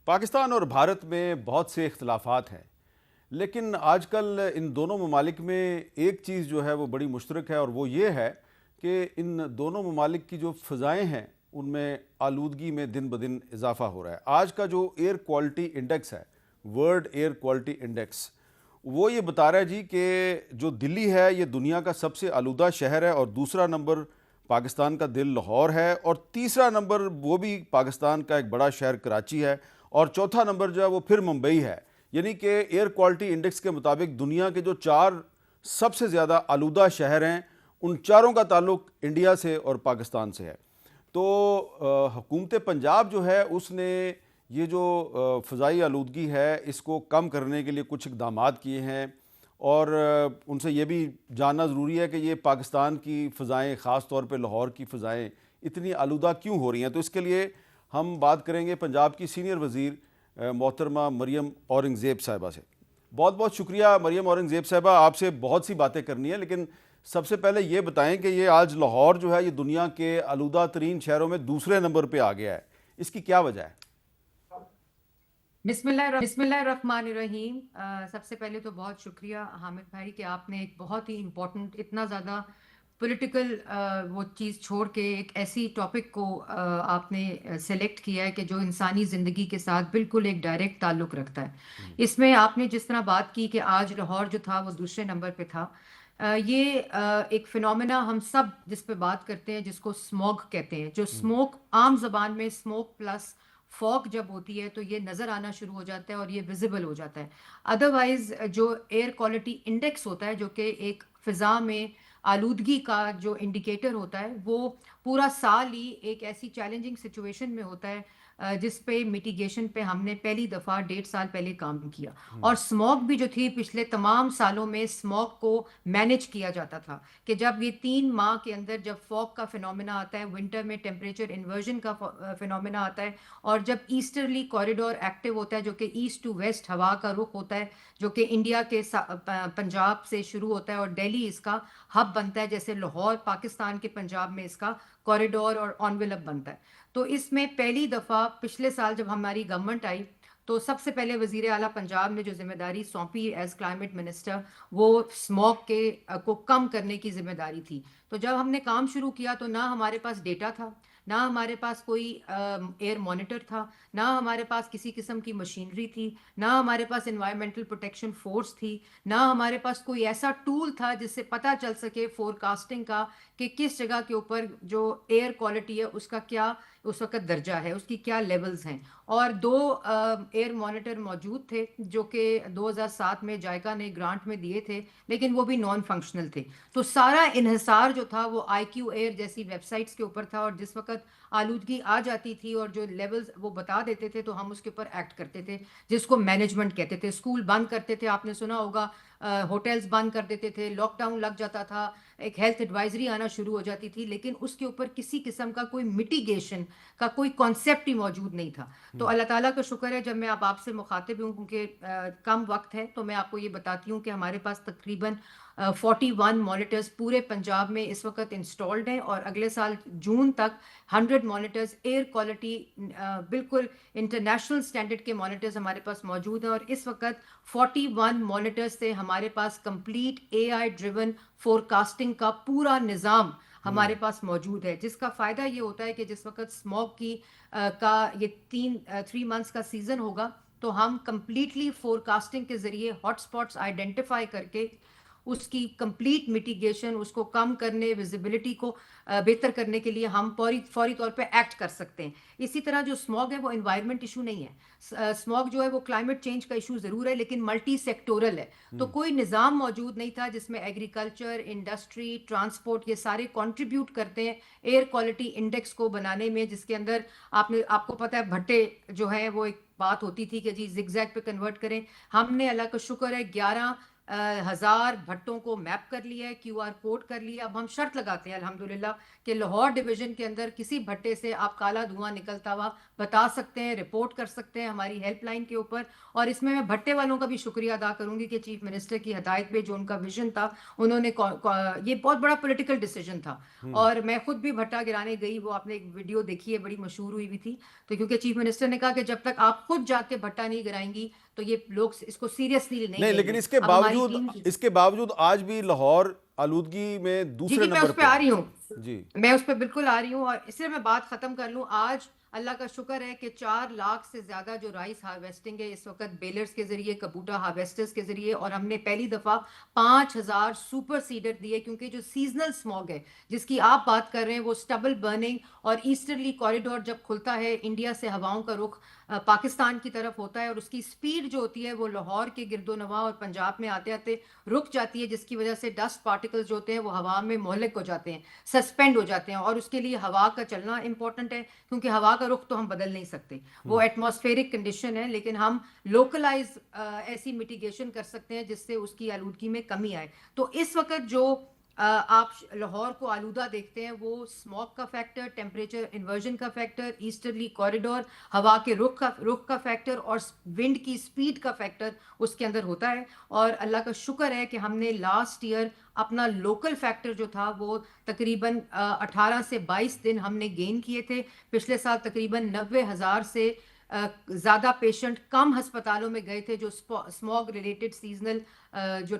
پاکستان اور بھارت میں بہت سے اختلافات ہیں، لیکن آج کل ان دونوں ممالک میں ایک چیز جو ہے وہ بڑی مشترک ہے، اور وہ یہ ہے کہ ان دونوں ممالک کی جو فضائیں ہیں ان میں آلودگی میں دن بدن اضافہ ہو رہا ہے۔ آج کا جو ایئر کوالٹی انڈیکس ہے، ورلڈ ایئر کوالٹی انڈیکس، وہ یہ بتا رہا ہے جی کہ جو دلی ہے یہ دنیا کا سب سے آلودہ شہر ہے، اور دوسرا نمبر پاکستان کا دل لاہور ہے، اور تیسرا نمبر وہ بھی پاکستان کا ایک بڑا شہر کراچی ہے، اور چوتھا نمبر جو ہے وہ پھر ممبئی ہے۔ یعنی کہ ایئر کوالٹی انڈیکس کے مطابق دنیا کے جو 4 سب سے زیادہ آلودہ شہر ہیں ان چاروں کا تعلق انڈیا سے اور پاکستان سے ہے۔ تو حکومت پنجاب جو ہے اس نے یہ جو فضائی آلودگی ہے اس کو کم کرنے کے لیے کچھ اقدامات کیے ہیں، اور ان سے یہ بھی جاننا ضروری ہے کہ یہ پاکستان کی فضائیں، خاص طور پہ لاہور کی فضائیں اتنی آلودہ کیوں ہو رہی ہیں۔ تو اس کے لیے ہم بات کریں گے پنجاب کی سینئر وزیر محترمہ مریم اورنگزیب صاحبہ سے۔ بہت بہت شکریہ مریم اورنگزیب صاحبہ، آپ سے بہت سی باتیں کرنی ہیں، لیکن سب سے پہلے یہ بتائیں کہ یہ آج لاہور جو ہے یہ دنیا کے آلودہ ترین شہروں میں دوسرے نمبر پہ آ گیا ہے، اس کی کیا وجہ ہے؟ بسم اللہ الرحمن الرحیم۔ سب سے پہلے تو بہت شکریہ حامد بھائی کہ آپ نے ایک بہت ہی امپورٹنٹ، اتنا زیادہ پولیٹیکل وہ چیز چھوڑ کے ایک ایسی ٹاپک کو آپ نے سلیکٹ کیا ہے کہ جو انسانی زندگی کے ساتھ بالکل ایک ڈائریکٹ تعلق رکھتا ہے۔ اس میں آپ نے جس طرح بات کی کہ آج لاہور جو تھا وہ دوسرے نمبر پہ تھا، یہ ایک فنومینا ہم سب جس پہ بات کرتے ہیں جس کو اسموگ کہتے ہیں، جو اسموک عام زبان میں اسموک پلس فوگ جب ہوتی ہے تو یہ نظر آنا شروع ہو جاتا ہے اور یہ ویزیبل ہو جاتا ہے۔ ادروائز جو ایئر کوالٹی انڈیکس ہوتا ہے، جو کہ ایک فضا میں آلودگی کا جو انڈیکیٹر ہوتا ہے، وہ پورا سال ہی ایک ایسی چیلنجنگ سچویشن میں ہوتا ہے جس پہ میٹیگیشن پہ ہم نے پہلی دفعہ 1.5 سال پہلے کام کیا۔ اور اسموگ بھی جو تھی پچھلے تمام سالوں میں اسموگ کو مینج کیا جاتا تھا کہ جب یہ 3 ماہ کے اندر جب فوگ کا فنومینا آتا ہے، ونٹر میں ٹیمپریچر انورژن کا فنومینا آتا ہے، اور جب ایسٹرلی کوریڈور ایکٹیو ہوتا ہے جو کہ ایسٹ ٹو ویسٹ ہوا کا رخ ہوتا ہے، جو کہ انڈیا کے پنجاب سے شروع ہوتا ہے اور دہلی اس کا ہب بنتا ہے، جیسے لاہور پاکستان کے پنجاب میں اس کا کوریڈور اور انویلپ بنتا ہے۔ تو اس میں پہلی دفعہ پچھلے سال جب ہماری گورنمنٹ آئی تو سب سے پہلے وزیر اعلیٰ پنجاب نے جو ذمہ داری سونپی ایز کلائمیٹ منسٹر، وہ اسموگ کو کم کرنے کی ذمہ داری تھی۔ تو جب ہم نے کام شروع کیا تو نہ ہمارے پاس ڈیٹا تھا، نہ ہمارے پاس کوئی ایئر مانیٹر تھا، نہ ہمارے پاس کسی قسم کی مشینری تھی، نہ ہمارے پاس انوائرمنٹل پروٹیکشن فورس تھی، نہ ہمارے پاس کوئی ایسا ٹول تھا جس سے پتہ چل سکے فور کاسٹنگ کا کہ کس جگہ کے اوپر جو ایئر کوالٹی ہے اس کا کیا اس وقت درجہ ہے، اس کی کیا لیولز ہیں۔ اور 2 ایئر مانیٹر موجود تھے جو کہ 2007 میں جائکا نے گرانٹ میں دیے تھے، لیکن وہ بھی نان فنکشنل تھے۔ تو سارا انحصار جو تھا وہ آئی کیو ایئر جیسی ویب سائٹس کے اوپر تھا، اور جس وقت آلودگی آ جاتی تھی اور جو لیولز وہ بتا دیتے تھے تو ہم اس کے اوپر ایکٹ کرتے تھے، جس کو مینجمنٹ کہتے تھے۔ اسکول بند کرتے تھے، آپ نے سنا ہوگا، ہوٹلز بند کر دیتے تھے، لاک ڈاؤن لگ جاتا تھا، ایک ہیلتھ ایڈوائزری آنا شروع ہو جاتی تھی، لیکن اس کے اوپر کسی قسم کا کوئی میٹیگیشن کا کوئی کانسیپٹ ہی موجود نہیں تھا۔ تو اللہ تعالیٰ کا شکر ہے، جب میں اب آپ سے مخاطب ہوں کیونکہ کم وقت ہے تو میں آپ کو یہ بتاتی ہوں کہ ہمارے پاس تقریباً 41 مانیٹرز پورے پنجاب میں اس وقت انسٹالڈ ہیں، اور اگلے سال جون تک 100 مانیٹرز ایئر کوالٹی بالکل انٹرنیشنل سٹینڈرڈ کے مانیٹرز ہمارے پاس موجود ہیں۔ اور اس وقت 41 مانیٹرز سے ہمارے پاس complete A I driven forecasting کا پورا نظام ہمارے پاس موجود ہے، جس کا فائدہ یہ ہوتا ہے کہ جس وقت اسموگ کا یہ 3 منتھس کا سیزن ہوگا تو ہم کمپلیٹلی فور کاسٹنگ کے ذریعے ہاٹ اسپاٹس آئیڈینٹیفائی کر کے اس کی کمپلیٹ میٹیگیشن، اس کو کم کرنے، ویزیبلٹی کو بہتر کرنے کے لیے ہم فوری طور پہ ایکٹ کر سکتے ہیں۔ اسی طرح جو اسموگ ہے وہ انوائرمنٹ ایشو نہیں ہے، اسموگ جو ہے وہ کلائمیٹ چینج کا ایشو ضرور ہے لیکن ملٹی سیکٹورل ہے۔ تو کوئی نظام موجود نہیں تھا جس میں ایگریکلچر، انڈسٹری، ٹرانسپورٹ یہ سارے کنٹریبیوٹ کرتے ہیں ایئر کوالٹی انڈیکس کو بنانے میں، جس کے اندر آپ کو پتہ ہے بھٹے جو ہے وہ ایک بات ہوتی تھی کہ جی زگ زیگ پہ کنورٹ کریں۔ ہم نے اللہ کا شکر ہے 11 1000 بھٹوں کو میپ کر لیا ہے, QR کوڈ کر لیا. اب ہم شرط لگاتے ہیں الحمدللہ کہ لاہور ڈویژن کے اندر کسی بھٹے سے آپ کالا دھواں نکلتا ہوا بتا سکتے ہیں, رپورٹ کر سکتے ہیں ہماری ہیلپ لائن کے اوپر. اور اس میں بھٹے والوں کا بھی شکریہ ادا کروں گی کہ چیف منسٹر کی ہدایت پہ جو ان کا ویژن تھا, انہوں نے یہ بہت بڑا پولیٹیکل ڈیسیجن تھا. اور میں خود بھی بھٹا گرانے گئی, وہ آپ نے ایک ویڈیو دیکھی ہے, بڑی مشہور ہوئی بھی تھی. تو کیونکہ چیف منسٹر نے کہا کہ جب تک آپ خود جا کے بھٹا نہیں گرائیں گی تو یہ لوگ اس کو سیریسلی نہیں نہیں، لیں لیکن گے. اس کے اب ہماری باوجود ٹیم اس کے باوجود آج بھی لاہور آلودگی میں جی دوسرے جی میں نمبر اس پہ پہ آ ہے. رہی ہوں, جی میں اس پہ بالکل آ رہی ہوں. اور اس لیے میں بات ختم کر لوں. آج اللہ کا شکر ہے کہ 4 لاکھ سے زیادہ جو رائس ہارویسٹنگ ہے اس وقت بیلرز کے ذریعے, کبوٹا ہارویسٹرز کے ذریعے, اور ہم نے پہلی دفعہ 5000 سپر سیڈر دیے. کیونکہ جو سیزنل اسموگ ہے جس کی آپ بات کر رہے ہیں, وہ اسٹبل برننگ اور ایسٹرلی کوریڈور جب کھلتا ہے, انڈیا سے ہواؤں کا رخ پاکستان کی طرف ہوتا ہے, اور اس کی سپیڈ جو ہوتی ہے وہ لاہور کے گرد و نواح اور پنجاب میں آتے آتے رک جاتی ہے, جس کی وجہ سے ڈسٹ پارٹیکلز جو ہوتے ہیں وہ ہوا میں مہلک ہو جاتے ہیں, سسپینڈ ہو جاتے ہیں. اور اس کے لیے ہوا کا چلنا امپورٹنٹ ہے, کیونکہ ہوا کا رخ تو ہم بدل نہیں سکتے, وہ ایٹماسفیرک کنڈیشن ہے. لیکن ہم لوکلائز ایسی میٹیگیشن کر سکتے ہیں جس سے اس کی آلودگی میں کمی آئے. تو اس وقت جو آپ لاہور کو آلودہ دیکھتے ہیں وہ اسموگ کا فیکٹر, ٹیمپریچر انورژن کا فیکٹر, ایسٹرلی کوریڈور, ہوا کے رخ کا فیکٹر, اور ونڈ کی سپیڈ کا فیکٹر اس کے اندر ہوتا ہے. اور اللہ کا شکر ہے کہ ہم نے لاسٹ ایئر اپنا لوکل فیکٹر جو تھا وہ تقریباً 18 سے 22 دن ہم نے گین کیے تھے. پچھلے سال تقریباً 90,000 سے زیادہ پیشنٹ کم ہسپتالوں میں گئے تھے جو اسموگ ریلیٹڈ سیزنل جو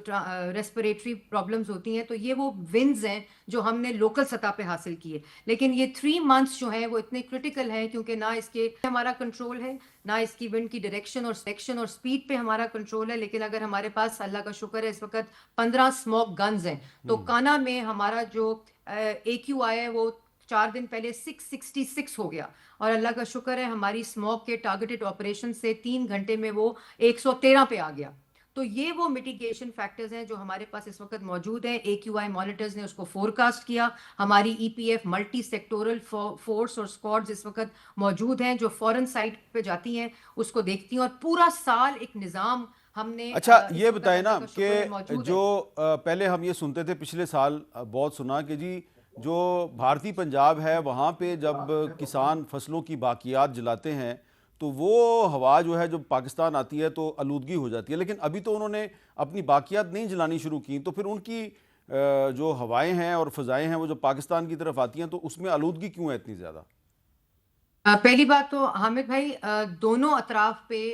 ریسپریٹری پرابلمز ہوتی ہیں. تو یہ وہ ونز ہیں جو ہم نے لوکل سطح پہ حاصل کیے. لیکن یہ 3 منتھس جو ہیں وہ اتنے کرٹیکل ہیں کیونکہ نہ اس کے ہمارا کنٹرول ہے, نہ اس کی ونڈ کی ڈائریکشن اور سیکشن اور سپیڈ پہ ہمارا کنٹرول ہے. لیکن اگر ہمارے پاس اللہ کا شکر ہے اس وقت 15 اسموک گنز ہیں, تو کانا میں ہمارا جو AQI ہے وہ 4 دن پہلے 666 ہو گیا. اور اللہ کا شکر ہے ہماری اسموک کے ٹارگیٹڈ آپریشن سے 3 گھنٹے میں وہ 113 پہ آ گیا. تو یہ وہ میٹیگیشن فیکٹرز ہیں جو ہمارے پاس اس وقت موجود ہیں. AQI مانیٹرز نے اس کو فور کاسٹ کیا. ہماری EPF ملٹی سیکٹورل فورس اور اسکواڈز اس وقت موجود ہیں جو فورن سائٹ پہ جاتی ہیں, اس کو دیکھتی ہیں, اور پورا سال ایک نظام ہم نے اچھا اس یہ وقت بتائیں نا اللہ کا کہ شکر ہے موجود ہے. جو پہلے ہم یہ سنتے تھے, پچھلے سال بہت سنا کہ جی جو بھارتی پنجاب ہے وہاں پہ جب کسان فصلوں کی باقیات جلاتے ہیں تو وہ ہوا جو ہے جو پاکستان آتی ہے تو آلودگی ہو جاتی ہے. لیکن ابھی تو انہوں نے اپنی باقیات نہیں جلانی شروع کی, تو پھر ان کی جو ہوائیں ہیں اور فضائیں ہیں وہ جو پاکستان کی طرف آتی ہیں تو اس میں آلودگی کیوں ہے اتنی زیادہ؟ پہلی بات تو حامد بھائی دونوں اطراف پہ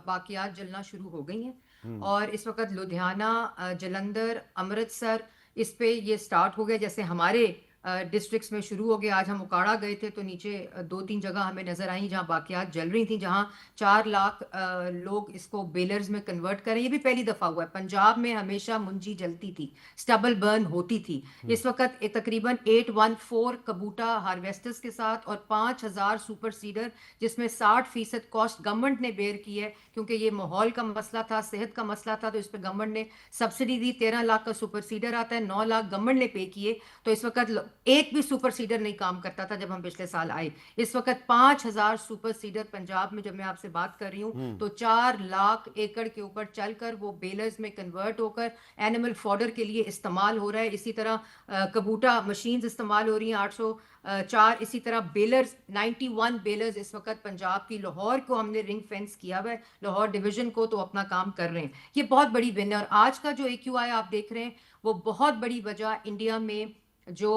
باقیات جلنا شروع ہو گئی ہیں. اور اس وقت لدھیانہ, جلندر, امرتسر اس پہ یہ سٹارٹ ہو گیا. جیسے ہمارے ڈسٹرکٹس میں شروع ہو گیا. آج ہم اکاڑا گئے تھے تو نیچے 2-3 جگہ ہمیں نظر آئیں جہاں باقیات جل رہی تھیں, جہاں 4 لاکھ لوگ اس کو بیلرز میں کنورٹ کریں. یہ بھی پہلی دفعہ ہوا ہے. پنجاب میں ہمیشہ منجی جلتی تھی, سٹبل برن ہوتی تھی. اس وقت تقریباً 814 کبوٹا ہارویسٹرز کے ساتھ اور 5000 سپر سیڈر, جس میں 60% کاسٹ گورنمنٹ نے بیئر کی ہے کیونکہ یہ ماحول کا مسئلہ تھا, صحت کا مسئلہ تھا, تو اس پہ گورنمنٹ نے سبسڈی دی. 13 لاکھ کا سپر سیڈر آتا ہے, 9 لاکھ گورنمنٹ نے پے کیے. تو اس وقت ایک بھی سپر سیڈر نہیں کام کرتا تھا جب ہم پچھلے سال آئے. اس وقت 5000 سپر سیڈر پنجاب میں, جب میں آپ سے بات کر رہی ہوں تو 4 لاکھ ایکڑ کے اوپر چل کر وہ بیلرز میں کنورٹ ہو کر اینیمل فوڈر کے لیے استعمال ہو رہا ہے. اسی طرح کبوٹا مشینز استعمال ہو رہی ہیں 804. اسی طرح بیلرز 91 بیلرز اس وقت پنجاب کی, لاہور کو ہم نے رنگ فینس کیا ہوا ہے, لاہور ڈویژن کو, تو اپنا کام کر رہے ہیں. یہ بہت بڑی ون ہے. اور آج کا جو AQI آپ دیکھ رہے ہیں وہ بہت بڑی وجہ انڈیا میں جو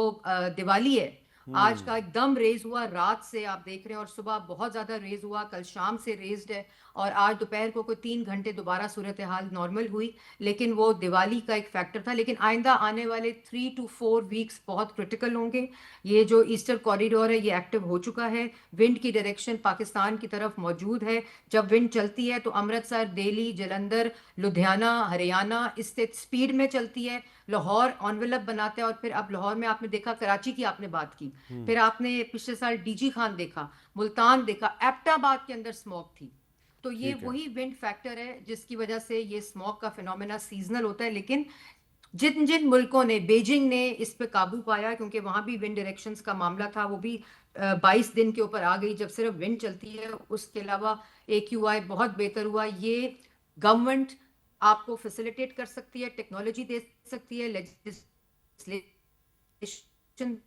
دیوالی ہے آج کا ایک دم ریز ہوا, رات سے آپ دیکھ رہے ہیں, اور صبح بہت زیادہ ریز ہوا, کل شام سے ریزڈ ہے, اور آج دوپہر کو کوئی 3 گھنٹے دوبارہ صورتحال نارمل ہوئی. لیکن وہ دیوالی کا ایک فیکٹر تھا. لیکن آئندہ آنے والے 3 to 4 ویکس بہت کرٹیکل ہوں گے. یہ جو ایسٹر کوریڈور ہے یہ ایکٹیو ہو چکا ہے, ونڈ کی ڈائریکشن پاکستان کی طرف موجود ہے. جب ونڈ چلتی ہے تو امرتسر, دہلی, جلندر, لدھیانہ, ہریانہ اس سے سپیڈ میں چلتی ہے. لاہور انویلپ بناتا ہے, اور پھر اب لاہور میں آپ نے دیکھا, کراچی کی آپ نے بات کی, پھر آپ نے پچھلے سال DG خان دیکھا, ملتان دیکھا, ایبٹ آباد کے اندر اسموک تھی. تو یہ ٹھیک ہے. وہی ونڈ فیکٹر ہے جس کی وجہ سے یہ اسموک کا فینومینا سیزنل ہوتا ہے. لیکن جن ملکوں نے, بیجنگ نے اس پہ قابو پایا, کیونکہ وہاں بھی ونڈ ڈائریکشنز کا معاملہ تھا, وہ بھی 22 دن کے اوپر آ گئی جب صرف ونڈ چلتی ہے. اس کے علاوہ AQI بہت بہتر ہوا. یہ گورنمنٹ آپ کو فیسیلیٹیٹ کر سکتی ہے, ٹیکنالوجی دے سکتی ہے, لیجسلیشن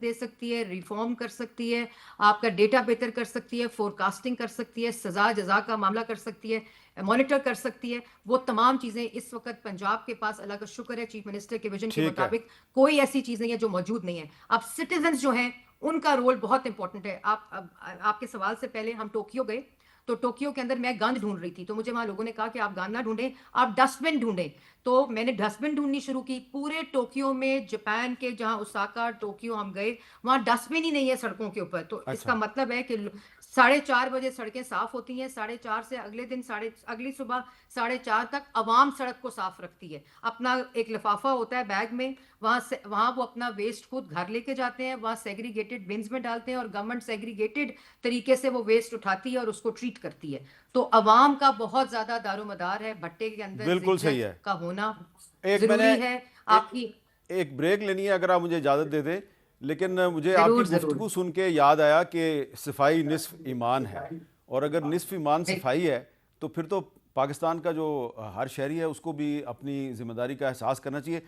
دے سکتی ہے, ریفارم کر سکتی ہے, آپ کا ڈیٹا بہتر کر سکتی ہے, فور کاسٹنگ کر سکتی ہے, سزا جزا کا معاملہ کر سکتی ہے, مانیٹر کر سکتی ہے. وہ تمام چیزیں اس وقت پنجاب کے پاس, اللہ کا شکر ہے, چیف منسٹر کے ویژن کے ٹھیک ہے. مطابق کوئی ایسی چیز نہیں ہے جو موجود نہیں ہے. اب سٹیزنز جو ہیں ان کا رول بہت امپورٹنٹ ہے. آپ کے سوال سے پہلے ہم ٹوکیو گئے, تو ٹوکیو کے اندر میں گند ڈھونڈ رہی تھی, تو مجھے وہاں لوگوں نے کہا کہ آپ گند نہ ڈھونڈیں, آپ ڈسٹ بن ڈھونڈیں. تو میں نے ڈسٹ بن ڈھونڈنی شروع کی. پورے ٹوکیو میں, جاپان کے جہاں اوساکا, ٹوکیو ہم گئے, وہاں ڈسٹ بن ہی نہیں ہے سڑکوں کے اوپر. تو اس کا اچھا, مطلب ہے کہ 4:30 بجے سڑکیں صاف ہوتی ہیں, 4:30 سے اگلے دن اگلی صبح 4:30 تک عوام سڑک کو صاف رکھتی ہے. اپنا ایک لفافہ ہوتا ہے بیگ میں, وہاں وہ اپنا ویسٹ خود گھر لے کے جاتے ہیں, وہاں سیگریگیٹڈ بنز میں ڈالتے ہیں, اور گورنمنٹ سیگریگیٹڈ طریقے سے وہ ویسٹ اٹھاتی ہے اور اس کو ٹریٹ کرتی ہے. تو عوام کا بہت زیادہ دار و مدار ہے. بھٹے کے اندر بالکل صحیح زگزگ ہے. کا ہونا ایک میں نے ضروری ہے. آپ کی ایک بریک لینی ہے اگر آپ مجھے اجازت دے دیں, لیکن مجھے آپ کی ضرور ضرور گفتگو سن کے یاد آیا کہ صفائی نصف ایمان ہے, اور اگر نصف ایمان صفائی ہے تو پھر تو پاکستان کا جو ہر شہری ہے اس کو بھی اپنی ذمہ داری کا احساس کرنا چاہیے.